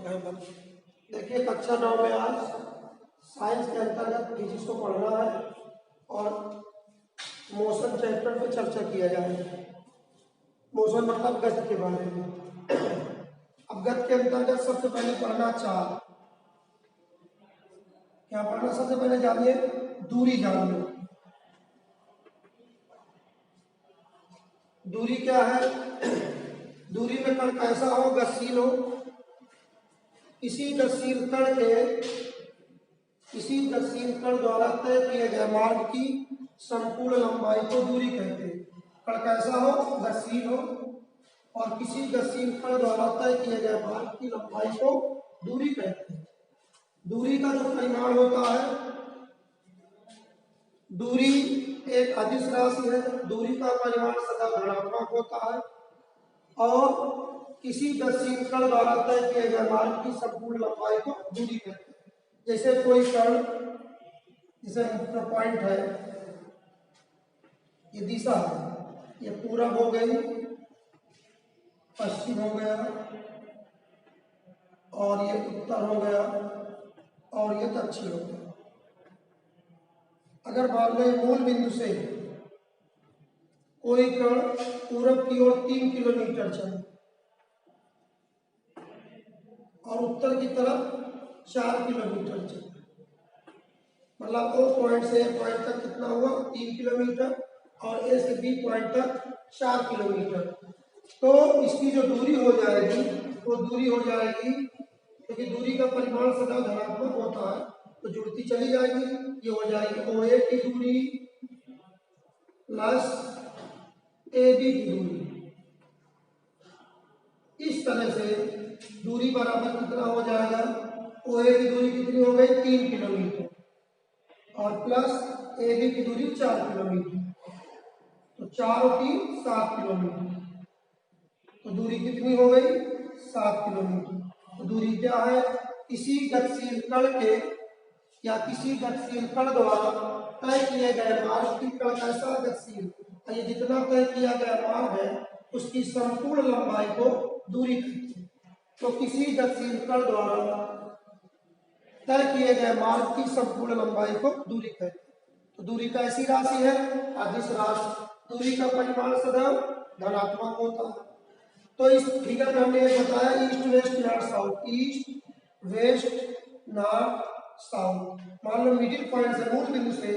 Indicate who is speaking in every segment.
Speaker 1: Angle. देखिए कक्षा 9 में आज साइंस के अंतर्गत फिजिक्स को पढ़ना है और मोशन चैप्टर पर चर्चा किया जाएगा। मोशन मतलब गति के बारे में। अब गति के अंतर्गत सबसे पहले पढ़ना चाल। क्या पढ़ना सबसे पहले जानिए, दूरी जानिए। दूरी क्या है? दूरी में कण कैसा हो? गतिशील हो। इसी गतिशील कण द्वारा तय किए गए मार्ग की संपूर्ण लंबाई को दूरी कहते हैं। कण कैसा हो? गतिशील हो और किसी गतिशील कण द्वारा तय किए गए मार्ग की लंबाई को दूरी कहते हैं। दूरी का जो परिमाण होता है, दूरी एक अदिश राशि है। दूरी का परिमाण सदा धनात्मक होता है और किसी गतिशील कण द्वारा तय किए गए मार्ग की संपूर्ण लंबाई को दूरी कहते हैं। जैसे कोई कण, जैसे पॉइंट है, ये दिशा है, ये पूरब हो गई, पश्चिम हो गया और ये उत्तर हो गया और ये दक्षिण हो गया। अगर मान लो मूल बिंदु से कोई कण पूरब की ओर 3 किलोमीटर चले और उत्तर की तरफ 4 किलोमीटर चले, मतलब ओ पॉइंट से ए पॉइंट तक कितना हुआ? 3 किलोमीटर और ए से बी पॉइंट तक 4 किलोमीटर। तो इसकी जो दूरी हो जाएगी वो दूरी हो जाएगी, क्योंकि दूरी का परिमाण सदा धनात्मक होता है तो जुड़ती चली जाएगी। ये हो जाएगी ओ ए की दूरी प्लस ए बी की दूरी। इस तरह से दूरी बराबर कितना हो जाएगा? ओ ए की दूरी कितनी हो गई? 3 किलोमीटर और प्लस ए बी की दूरी 4 किलोमीटर, तो 4 और 3 7 किलोमीटर। तो दूरी कितनी हो गई? 7 किलोमीटर। तो दूरी क्या है? किसी गतिशील कण के या किसी गतिशील कण द्वारा तय किए गए मार्ग की, कण कैसा गतिशील, ये जितना तय किया गया मार्ग है उसकी संपूर्ण लंबाई को दूरी कहते हैं। तो किसी गतिशील कण द्वारा तय किए गए मार्ग की संपूर्ण लंबाई को दूरी कहते हैं। तो दूरी का ऐसी राशि है, अदिश राशि। दूरी का परिमाण सदैव धनात्मक होता है। तो इस फिगर में हमने ये बताया east west north south, east west north south. मान लो मिडिल पॉइंट से, मूल बिंदु से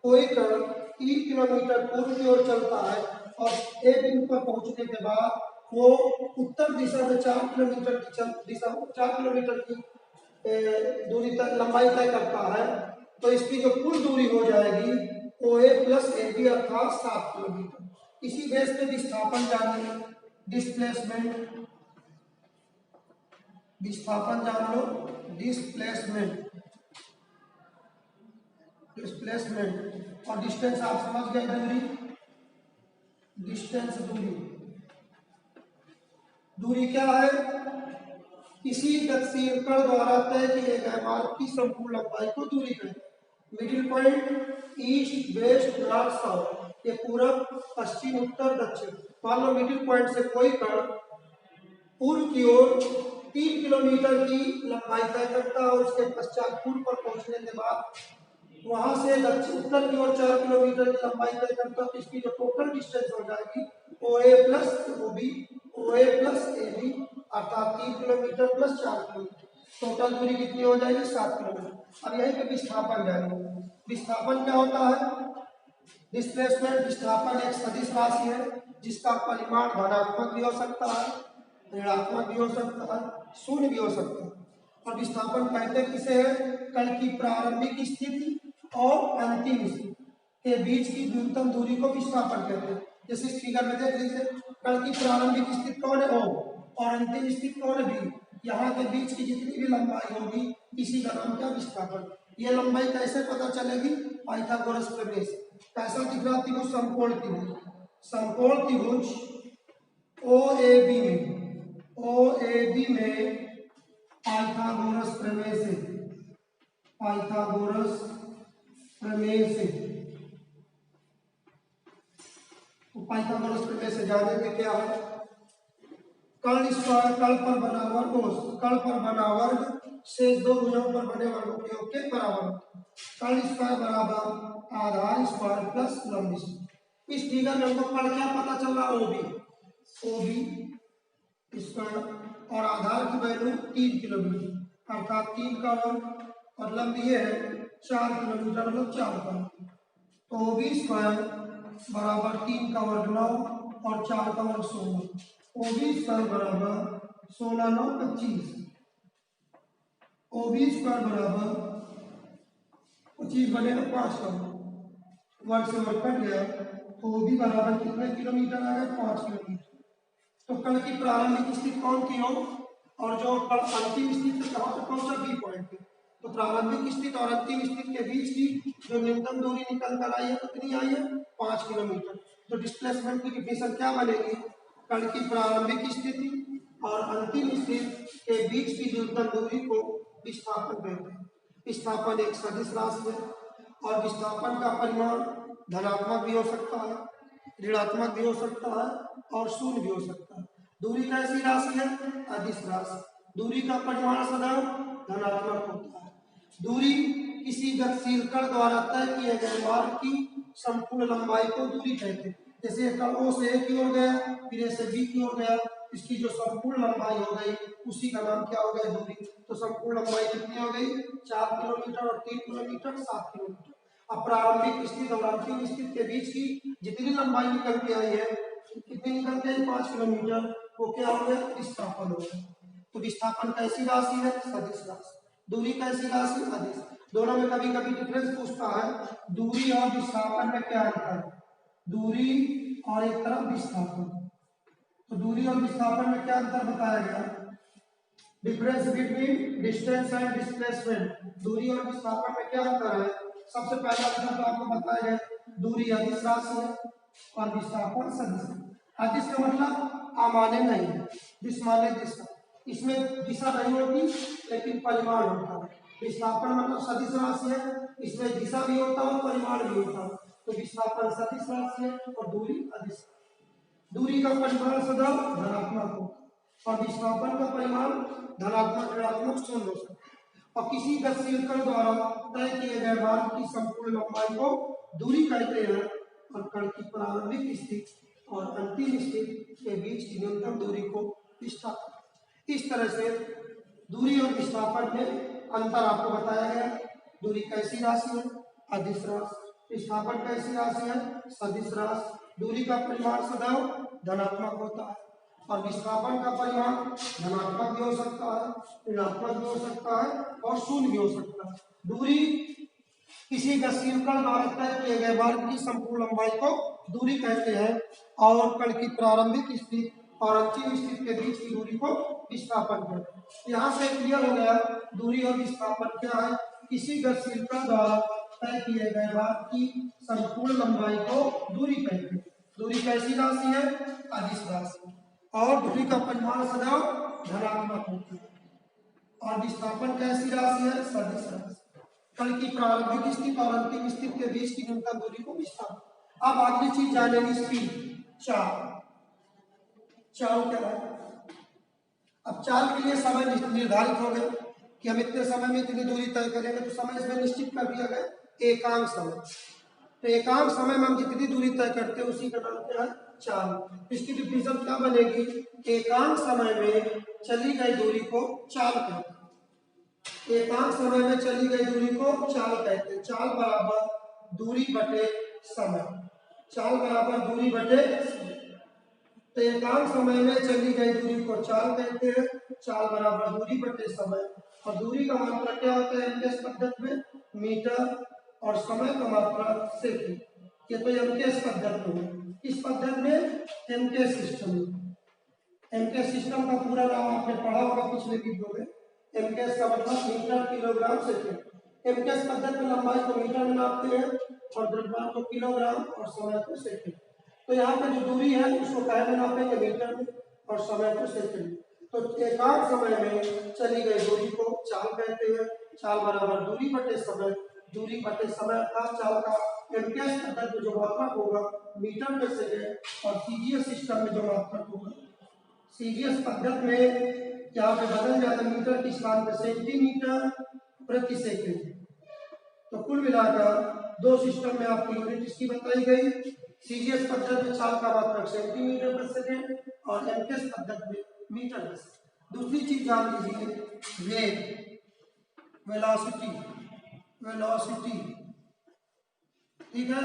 Speaker 1: कोई कण 3 किलोमीटर पूर्व की ओर चलता है और ए बिंदु पर पहुंचने के बाद वो उत्तर दिशा में 4 किलोमीटर की दिशा 4 किलोमीटर की दूरी तक लंबाई तय करता है। तो इसकी जो कुल दूरी हो जाएगी O A plus A B अर्थात 7 किलोमीटर। इसी बेस पे विस्थापन जानिए, डिस्प्लेसमेंट, विस्थापन जान लो, डिस्प्लेसमेंट और डिस्टेंस आप समझ गए। दूरी, डिस्टेंस दूरी क्या है? किसी गतिशील कण द्वारा तय किए गए मार्ग की संपूर्ण लंबाई को दूरी कहते हैं। Middle point east west north south, ये पूरब पश्चिम उत्तर दक्षिण। मान लो मिडिल पॉइंट से कोई कण पूर्व की ओर 3 किलोमीटर की लंबाई तय करता है और उसके पश्चात पूर्व पर पहुंचने के बाद वहां से दक्षिण उत्तर की ओर 4 किलोमीटर की लंबाई तय करता है। तो इसकी जो टोटल डिस्टेंस हो जाएगी O A plus O B, O A plus A B अर्थात 3 किलोमीटर प्लस 4 किलोमीटर। टोटल दूरी कितनी हो जाएगी? 7 किलोमीटर। अब यहीं पे विस्थापन जाएंगे। विस्थापन क्या होता है? डिस्प्लेसमेंट, विस्थापन एक सदिश राशि है जिसका परिमाण धनात्मक भी हो सकता है, ऋणात्मक भी हो सकता है, शून्य भी हो सकता है। और विस्थापन कहते किसे है? कण की प्रारंभिक स्थिति और अंतिम स्थिति के बीच की न्यूनतम दूरी को विस्थापन कहते हैं। जैसे इस फिगर में देख लीजिए, कण की प्रारंभिक स्थिति कौन है? O, और अंतिम स्थिति कौन है? B। यहाँ के बीच की जितनी भी लंबाई होगी इसी का नाम क्या? विस्थापन। ये लंबाई कैसे पता चलेगी? पाइथागोरस प्रमेय से। कैसा दिख रहा त्रिभुज? समकोण त्रिभुज। समकोण त्रिभुज OAB में पाइथागोरस प्रमेय से तो पाइथागोरस प्रमेय से जानेंगे क्या है? कर्ण स्क्वायर कर्ण पर बना वर्ग शेष दो भुजाओं पर बने वर्गों के योग के बराबर। कर्ण स्क्वायर बराबर आधार स्क्वायर प्लस लंब स्क्वायर। इस फिगर में हमको कर्ण क्या पता चल रहा, ओबी स्क्वायर और आधार की वैल्यू 3 किलोमीटर अर्थात 3 का वर्ग और लंब ये है 4 किलोमीटर मतलब 4 का। तो ओबी स्क्वायर बराबर 3 का वर्ग 9 और 4 का वर्ग 16। ओबी स्क्वायर बराबर 16 9 25। ओबी स्क्वायर बराबर 25 बनेगा 5 का वर्ग से वर्ग कट गया। तो ओबी बराबर कितने किलोमीटर आ गया, 5 किलोमीटर। तो कण की प्रारंभिक स्थिति कौन की हो और जो कण अंतिम स्थिति कहाँ पे पहुंचा, बी पॉइंट पे। तो प्रारंभिक स्थिति और अंतिम स्थिति के बीच की जो न्यूनतम दूरी निकल कर आई है कितनी आई है, 5 किलोमीटर। तो डिस्प्लेसमेंट की डिफिनेशन क्या बनेगी, कण की प्रारंभिक स्थिति और अंतिम स्थिति के बीच की न्यूनतम दूरी को विस्थापन कहते हैं। विस्थापन एक सदिश राशि है और विस्थापन का परिमाण धनात्मक भी हो सकता है, ऋणात्मक भी हो सकता है और शून्य भी हो सकता है। दूरी कैसी राशि है, अदिश राशि। दूरी का परिमाण सदैव धनात्मक होता है। दूरी किसी गतिशील कण द्वारा तय किए गए मार्ग की संपूर्ण लंबाई को दूरी कहते हैं। जैसे कण O से A की ओर गया, फिर A से B की ओर गया, इसकी जो संपूर्ण लंबाई हो गई उसी का नाम क्या हो गया, दूरी। तो संपूर्ण लंबाई कितनी हो गई, 4 किलोमीटर और 3 किलोमीटर 7 किलोमीटर। अब प्रारंभिक स्थिति और अंतिम स्थिति के बीच की जितनी लंबाई निकल के आई है, कितनी निकल के आई, 5 किलोमीटर, वो क्या हो गया, विस्थापन हो गया। तो विस्थापन कैसी राशि है, सदिश राशि। दूरी कैसी राशि, अदिश। दोनों में कभी कभी डिफरेंस पूछता है, दूरी और विस्थापन में क्या अंतर है, दूरी और एक तरफ विस्थापन। तो दूरी और विस्थापन में क्या अंतर बताया गया, difference between distance and displacement. दूरी और विस्थापन में क्या अंतर है, सबसे पहला अंतर तो आपको बताया गया, दूरी अदिश राशि है और विस्थापन सदिश। अदिश का मतलब अमान्य नहीं, दिश माने दिशा, इसमें दिशा नहीं होती लेकिन परिमाण होता है। विस्थापन मतलब सदिश राशि है, इसमें दिशा भी होता है और परिमाण भी होता है। तो विस्थापन सदिश राशि है और दूरी अदिश। दूरी का परिमाण सदैव धनात्मक होता है और विस्थापन का परिमाण धनात्मक ऋणात्मक शून्य हो सकता है। और किसी गतिशील कण द्वारा तय किए गए मार्ग की संपूर्ण लंबाई को दूरी कहते हैं और कण की प्रारंभिक स्थिति और अंतिम स्थिति के बीच की न्यूनतम दूरी को विस्थापन। इस तरह से दूरी और विस्थापन में अंतर आपको बताया गया। दूरी कैसी राशि है, अदिश राशि। विस्थापन कैसी राशि है, सदिश राशि। दूरी का परिमाण सदैव धनात्मक होता है और विस्थापन का परिमाण धनात्मक भी हो सकता है, ऋणात्मक भी हो सकता है और शून्य भी हो सकता है। दूरी किसी गतिशील कण द्वारा तय किए गए मार्ग की संपूर्ण लंबाई को दूरी कहते हैं और कण की प्रारंभिक स्थिति और अंतिम स्थिति के बीच की दूरी को विस्थापन कहते हैं। यहाँ से क्लियर हो गया दूरी और विस्थापन क्या है, किसी गतिशील कण द्वारा तय किए गए मार्ग की संपूर्ण लंबाई को दूरी कहते हैं। दूरी कैसी राशि है, अदिश राशि और दूरी का परिमाण सदैव धनात्मक होता है और विस्थापन कैसी राशि है, सदिश राशि। कण की प्रारंभिक स्थिति और अंतिम स्थिति के बीच की न्यूनतम दूरी को विस्थापन। अब अगली चीज जानेंगे स्पीड, चाल। चाल क्या है, अब चाल के लिए समय निर्धारित हो गया कि हम इतने समय में इतनी दूरी तय करेंगे, तो समय इसमें निश्चित कर दिया गया, एकांक समय। तो एकांक समय में हम जितनी दूरी तय करते हैं उसी का नाम क्या है, चाल। इसकी डिफिनेशन क्या बनेगी, एकांक समय में चली गई दूरी को चाल कहते हैं। एकांक समय में चली गई दूरी को चाल कहते हैं। चाल बराबर दूरी बटे समय, चाल बराबर दूरी बटे समय। तो एकांक समय में चली गई दूरी को चाल कहते हैं, चाल बराबर दूरी बटे समय। और दूरी का मात्रा क्या होता है एमकेएस पद्धति में, मीटर, और समय का मात्रा सेकंड। ये तो एमकेएस पद्धति में, इस पद्धति में एमकेएस सिस्टम। एमकेएस सिस्टम का पूरा नाम आपने पढ़ा होगा पिछले वीडियो में। एमकेएस का मतलब मीटर किलोग्राम सेकंड। एमकेएस पद्धति में लंबाई को मीटर में नापते हैं और द्रव्यमान को किलोग्राम और समय को सेकंड। तो यहाँ पे जो दूरी है उसको काय में नापेंगे, मीटर में, और समय को सेकंड में। तो एकांक समय में चली गई दूरी को चाल कहते हैं। चाल बराबर दूरी बटे समय, दूरी बटे समय का चाल का एमकेएस पद्धति में जो मात्रक होगा मीटर में सेकंड और सीजीएस सिस्टम में जो मात्रक होगा सीजीएस पद्धति में यहाँ पे बदल जाता है मीटर की स्थान पर सेंटीमीटर प्रति सेकंड। तो कुल मिलाकर दो सिस्टम में आपकी यूनिट इसकी बताई गई। सीजीएस पद्धति में चाल का मात्रक सेंटीमीटर पर सेकंड और एमकेएस पद्धति में मीटर पर सेकंड। दूसरी चीज जान लीजिए वेग, वेलोसिटी, वेलोसिटी, ठीक है।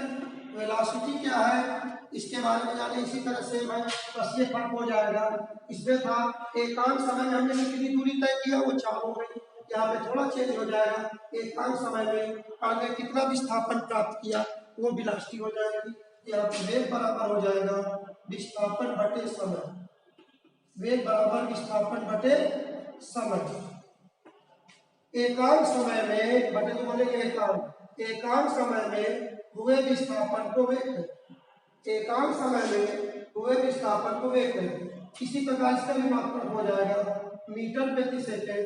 Speaker 1: वेलोसिटी क्या है इसके बारे में जाने, इसी तरह से मैं बस ये फर्क हो जाएगा। इसमें था एकांक समय में हमने कितनी दूरी तय किया वो 4 हो गई, यहाँ पे थोड़ा चेंज हो जाएगा। एकांक समय में हमने कितना विस्थापन प्राप्त किया वो वेलोसिटी हो जाएगी। यहाँ पे वेग बराबर हो जाएगा विस्थापन बटे समय, वेग बराबर विस्थापन बटे समय। एकांक समय में बटे तो बोलेंगे एकांक समय में हुए विस्थापन को वेग, एकांक समय में हुए विस्थापन को वेग करें। इसी प्रकार इसका भी मात्रक हो जाएगा मीटर प्रति सेकंड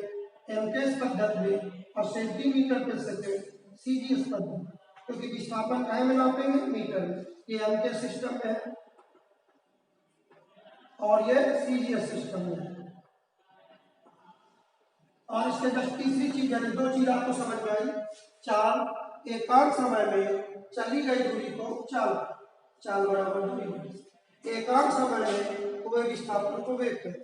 Speaker 1: एमकेएस पद्धति में और सेंटीमीटर प्रति सेकंड सीजीएस पद्धति, क्योंकि विस्थापन कहाँ में नापेंगे मीटर में। ये एमकेएस सिस्टम है और ये सीजीएस सिस्टम है। और इसके जस्ट तीसरी चीज है, दो चीज आपको समझ में आई। चाल, एकांक समय में चली गई दूरी को चाल, चाल बराबर दूरी, एकांक समय में हुए विस्थापन को वेग करें।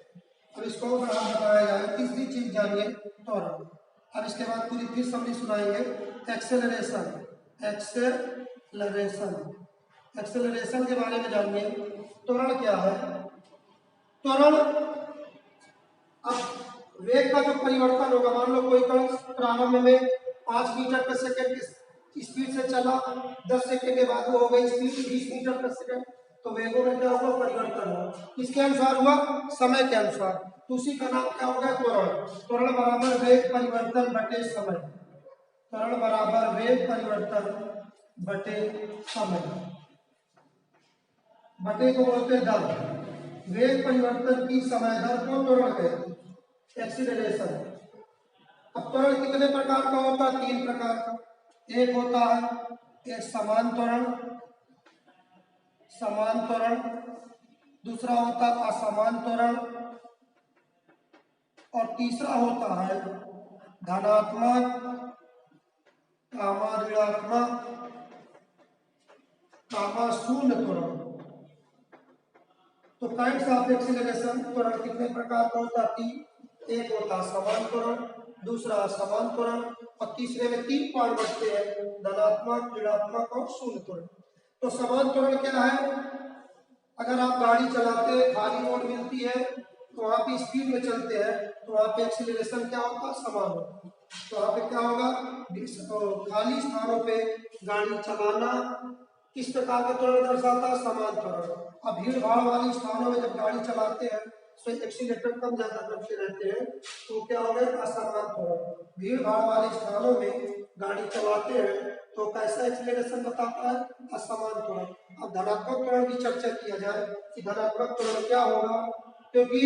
Speaker 1: अब इसको बताया जाए। तीसरी चीज जानिए त्वरण। अब इसके बाद पूरी फिर समरी सुनाएंगे। एक्सेलरेशन, एक्सेलरेशन, एक्सेलरेशन के बारे में जानिए। त्वरण क्या है? त्वरण, अब वेग का जो परिवर्तन होगा, मान लो कोई कण प्रारंभ में 5 मीटर पर सेकंड की स्पीड से चला, 10 सेकंड के बाद वो हो गई स्पीड 20 मीटर पर सेकंड, तो वेगों में क्या हुआ? परिवर्तन हुआ। किसके अनुसार हुआ? समय के अनुसार। तो उसी का नाम क्या होगा? त्वरण। त्वरण बराबर वेग परिवर्तन बटे समय, त्वरण बराबर वेग परिवर्तन बटे समय, बटे को बोलते हैं दर। वेग परिवर्तन की समय दर को त्वरण कहते हैं, एक्सीलरेशन। अब त्वरण कितने प्रकार का होता है? 3 प्रकार का। एक होता है एक समान त्वरण, समान त्वरण, दूसरा होता है असमान त्वरण और तीसरा होता है धनात्मक, ऋणात्मक, शून्य त्वरण। तो काइंड्स ऑफ एक्सीलरेशन, त्वरण कितने प्रकार का होता है? 3। एक होता है समान त्वरण, दूसरा असमान त्वरण और तीसरे में 3 पॉइंट बचते हैं, धनात्मक, ऋणात्मक और शून्य त्वरण। तो समान त्वरण क्या है? अगर आप गाड़ी चलाते हैं, खाली रोड मिलती है तो वहाँ पे स्पीड में चलते हैं, तो वहाँ पे एक्सीलरेशन क्या होता है? समान होता है। तो वहाँ पे क्या होगा? खाली स्थानों पे गाड़ी चलाना किस प्रकार का त्वरण दर्शाता है? समान त्वरण। अब भीड़ भाड़ वाले स्थानों में जब गाड़ी चलाते हैं तो एक्सीलरेटर कम ज्यादा करते रहते हैं, तो क्या हो गया? असमान त्वरण। भीड़ भाड़ वाले स्थानों में गाड़ी चलाते हैं तो कैसा एक्सीलरेशन बताता है? असमान त्वरण। अब धनात्मक त्वरण की चर्चा किया जाए कि धनात्मक त्वरण क्या होगा, क्योंकि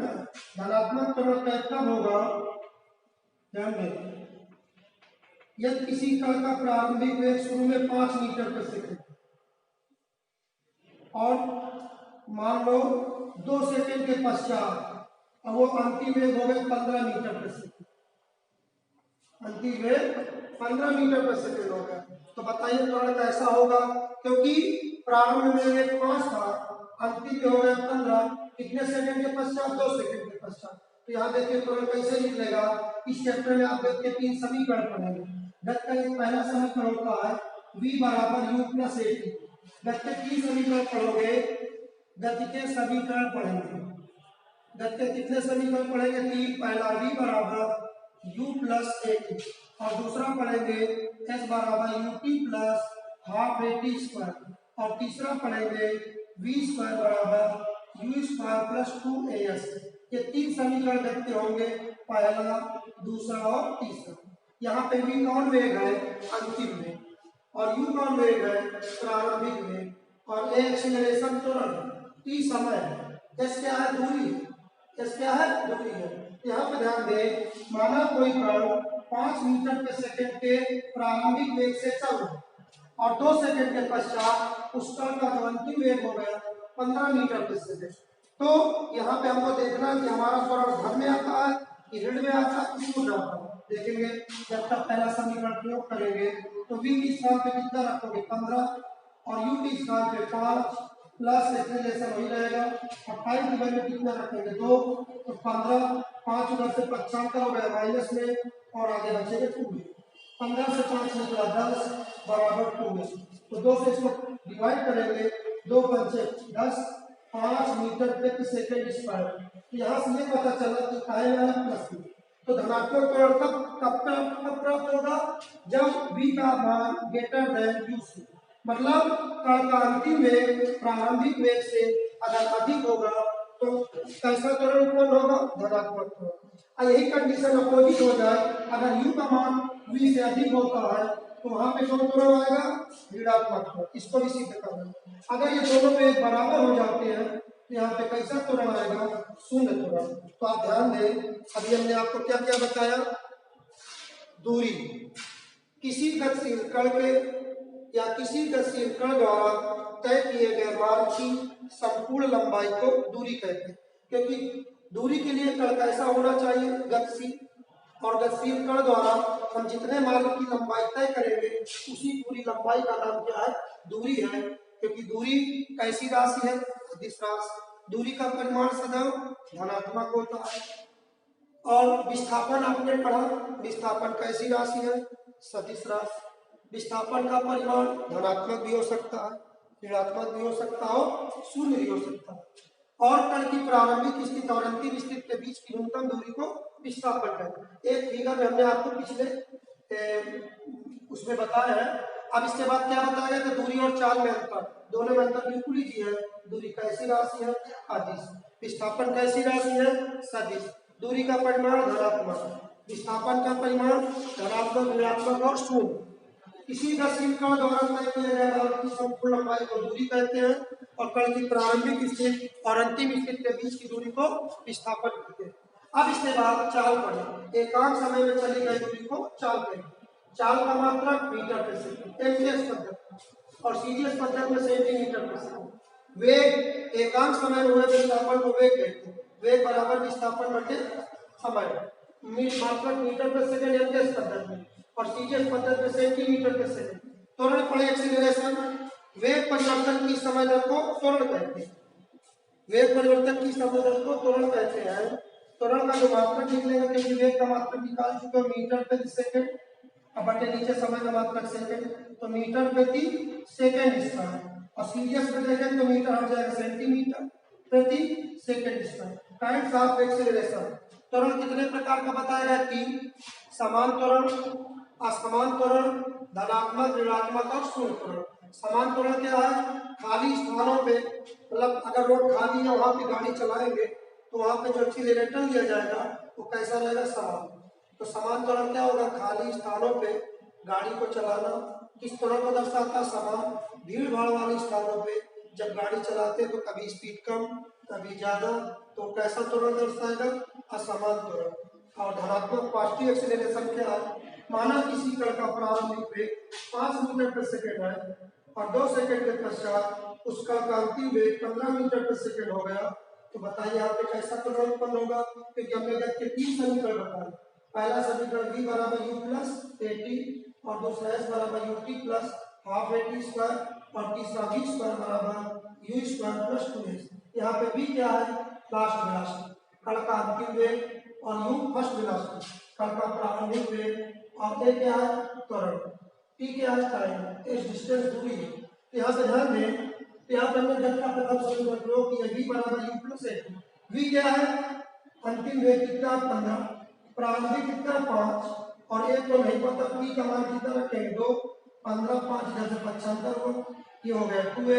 Speaker 1: धनात्मक त्वरण कब होगा? ध्यान दें, यदि किसी कण का प्रारंभिक वेग शुरू में 5 मीटर पर सेकंड और मान लो 2 सेकंड के पश्चात अब वो अंतिम वेग हो गए 15 मीटर पर सेकंड, अंतिम वेग 15 मीटर पर सेकंड हो गया, तो बताइए त्वरण कैसा होगा? क्योंकि प्रारंभ में वेग 5 था, अंतिम हो गया 15, कितने सेकंड के पश्चात? 2 सेकंड के पश्चात। तो यहाँ देखिए त्वरण कैसे निकलेगा। इस चैप्टर में आप गति के 3 समीकरण पढ़ेंगे। गति का एक पहला समीकरण होता है v बराबर u प्लस a t। गति के 3 समीकरण पढ़ोगे, गति के समीकरण पढ़ेंगे। गति के कितने समीकरण पढ़ेंगे? 3। पहला v बराबर u प्लस a t और दूसरा पढ़ेंगे s बराबर u t plus half a t square और तीसरा पढ़ेंगे v स्क्वायर बराबर u स्क्वायर प्लस 2as। ये 3 समीकरण गति के होंगे, पहला, दूसरा और तीसरा। यहाँ पे v कौन वेग है? अंतिम वेग, और u कौन वेग है? प्रारंभिक वेग, और a एक्सीलरेशन त्वरण, t समय, s क्या है? दूरी, s क्या है? दूरी है। यहाँ पे ध्यान दें, माना कोई कण 5 मीटर प्रति सेकंड के प्रारंभिक वेग से चल रहा और 2 सेकंड के पश्चात उस कण का जो अंतिम वेग हो गया 15 मीटर प्रति सेकंड, तो यहाँ पे हमको देखना है कि हमारा त्वरण धन में आता है कि ऋण में आता है कि शून्य आता है। देखेंगे जब तक पहला समीकरण प्रयोग करेंगे तो v की स्थान पे कितना रखोगे 15 और u की स्थान पे 5 प्लस एक्सेलरेशन वही रहेगा और टाइम की वैल्यू कितना रखेंगे 2 तो 15 5 उधर से 75 हो गया माइनस में और आगे बचेगा 2 में 15 से 5 निकला 10 बराबर 2 में तो 2 से इसको डिवाइड करेंगे 2 पंचे 10 5 मीटर प्रति सेकंड स्क्वायर। यहाँ से ये पता चला कि टाइम आया प्लस तो धनात्मक त्वरण कब प्राप्त होगा जब v का मान ग्रेटर देन u से मतलब कण का अंतिम वेग प्रारंभिक वेग से अगर अधिक होगा तो कैसा त्वरण उत्पन्न होगा धनात्मक त्वरण। यही कंडीशन अपोजिट हो जाए अगर u का मान v से अधिक होता है तो वहां पे कौन त्वरण आएगा ऋणात्मक त्वरण। इसको भी सिद्ध करना अगर ये दोनों वेग बराबर हो जाते हैं तो यहाँ पे कैसा त्वरण आएगा शून्य त्वरण। तो आप ध्यान दें अभी हमने आपको क्या क्या बताया दूरी किसी गतिशील कण के या किसी गतिशील कण द्वारा तय किए गए मार्ग की संपूर्ण लंबाई को दूरी कहते हैं क्योंकि दूरी के लिए कण कैसा होना चाहिए गतिशील और गतिशील कण द्वारा हम जितने मार्ग की लंबाई तय करेंगे उसी पूरी लंबाई का नाम क्या है दूरी है क्योंकि दूरी कैसी राशि है सदिश राशि। दूरी का परिमाण सदैव धनात्मक होता है और विस्थापन आपने पढ़ा विस्थापन कैसी राशि है सदिश राशि। विस्थापन का परिमाण धनात्मक भी हो सकता है ऋणात्मक भी हो सकता है शून्य भी हो सकता है और कण की प्रारंभिक स्थिति और अंतिम स्थिति के बीच की न्यूनतम दूरी को विस्थापन कहते हैं। एक फिगर में हमने आपको पिछले उसमें बताया है। अब इसके बाद क्या बताया गया दूरी और चाल में अंतर दोनों में अंतर बिल्कुल ही है। दूरी कैसी राशि है अदिश विस्थापन कैसी राशि है सदिश। दूरी का परिमाण धनात्मक विस्थापन का परिमाण धनात्मक ऋणात्मक और शून्य। किसी गतिशील कण द्वारा तय किए गए मार्ग की संपूर्ण लंबाई को दूरी कहते हैं और कण की प्रारंभिक स्थिति और अंतिम स्थिति के बीच की दूरी को विस्थापन कहते हैं। अब इसके बाद चाल पढ़ें एकांक समय में चली गई दूरी को चाल कहेंगे। चाल का मात्रक मीटर प्रति सेकंड एमसीएस पद्धति और सीजीएस पद्धति में सेंटीमीटर प्रति सेकंड। वेग एकांक समय में हुए विस्थापन को वेग कहते हैं। वेग बराबर विस्थापन बटे समय मात्रक मीटर प्रति सेकंड एमसीएस पद्धति में और सीजीएस पद्धति में सेंटीमीटर प्रति सेकंड। त्वरण पढ़े एक्सीलरेशन वेग परिवर्तन की समय दर को त्वरण कहते हैं। वेग परिवर्तन की समय दर को त्वरण कहते हैं। त्वरण का जो मात्रक निकलेगा क्योंकि वेग का मात्रक निकाल चुके मीटर प्रति सेकंड अब बटे नीचे समय का मात्रक सेकंड तो मीटर प्रति सेकंड स्क्वायर और सीजीएस पे देखें तो मीटर हो जाएगा सेंटीमीटर प्रति second square. Kinds of acceleration त्वरण कितने प्रकार का बताया गया तीन समान त्वरण असमान त्वरण धनात्मक ऋणात्मक और शून्य त्वरण। समान त्वरण क्या है खाली स्थानों पे मतलब अगर रोड खाली है वहां पे गाड़ी चलाएंगे तो वहां पे जो एक्सीलरेटर दिया जाएगा वो कैसा रहेगा समान। तो समान त्वरण क्या होगा खाली स्थानों पे गाड़ी को चलाना। किस त्वरण को दर्शाता है समान। भीड़ भाड़ वाले स्थानों पे जब गाड़ी चलाते तो कभी स्पीड कम कभी ज्यादा तो कैसा त्वरण दर्शाएगा असमान त्वरण। और धनात्मक पॉजिटिव एक्सीलरेशन क्या है माना किसी कण का प्रारंभिक वेग 5 मीटर प्रति सेकंड है और 2 सेकंड के पश्चात उस कण का अंतिम वेग 15 मीटर प्रति सेकंड हो गया तो बताइए यहाँ पे कैसा त्वरण उत्पन्न होगा क्योंकि हमने गति के 3 समीकरण बताए। पहला समीकरण v बराबर u प्लस 80 और दूसरा s बराबर ut प्लस हाफ 80 स्क्वायर और तीसरा v स्क्वायर बराबर u स्क्वायर प्लस 2s। यहाँ पे v क्या है लास्ट वेलोसिटी कण का अंतिम वेग और u फर्स्ट वेलोसिटी कण का प्रारंभिक वेग और a क्या है त्वरण t क्या है टाइम s डिस्टेंस दूरी है। तो यहाँ से ध्यान दें यहाँ पर हमने गति का प्रथम समीकरण प्रयोग किया v बराबर u प्लस 80। v क्या है अंतिम वेग कितना 15 प्रारंभिक कितना 5 और एक तो नहीं पता p का मान कितना रखेंगे 2 15 5 इधर से 75 हो ये हो गया 2a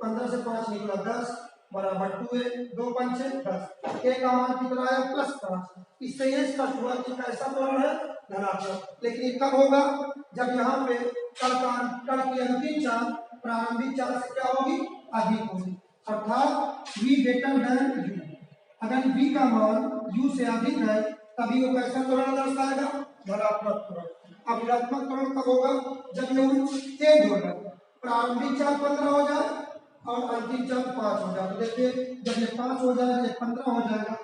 Speaker 1: 15 से 5 निकला 10 बराबर 2a 2 पंचे 10 a का मान कितना आया प्लस 5। इससे ये स्पष्ट हुआ कि कैसा त्वरण है धनात्मक। लेकिन ये कब होगा जब यहाँ पे कण की अंतिम चाल प्रारंभिक चाल से क्या होगी अधिक होगी अर्थात v ग्रेटर देन u। अगर v का मान u से अधिक है तभी वो कैसा त्वरण दर्शाएगा धनात्मक त्वरण। अब ऋणात्मक त्वरण कब होगा जब ये तेज होगा प्रारंभिक चाल 15 हो जाए और अंतिम चार 5 हो जाएगा। देखिए जब ये 5 हो जाएगा, ये 15 हो जाएगा,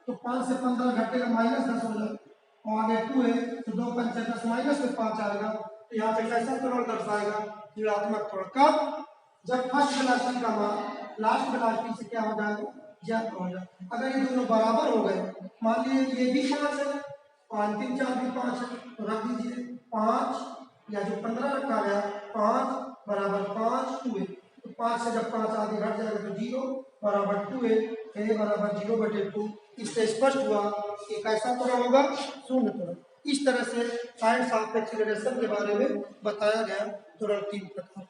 Speaker 1: तो 5 से 15 घटेगा -10 हो जाएगा, और आगे 2 है तो 2 पंचे 10 माइनस में 5 आएगा। तो यहाँ पे कैसा त्वरण दर्शाएगा? ऋणात्मक त्वरण। कब? जब फर्स्ट वेलोसिटी का मान लास्ट वेलोसिटी से क्या हो जाएगा? ज्यादा हो जाएगा। अगर ये दोनों बराबर हो गए, मान लीजिए ये भी 5 है और अंतिम चार भी 5 है, तो रख दीजिए 5 या जो 15 रखा गया 5 बराबर 5 2 है, तो 5 से जब 5 आगे घट जाएगा तो 0 बराबर 2 है, a बराबर 0/2। इससे स्पष्ट हुआ कि कैसा त्वरण होगा? शून्य त्वरण। इस तरह से साइंस ऑफ एक्सीलरेशन के बारे में बताया गया त्वरण 3 प्रकार।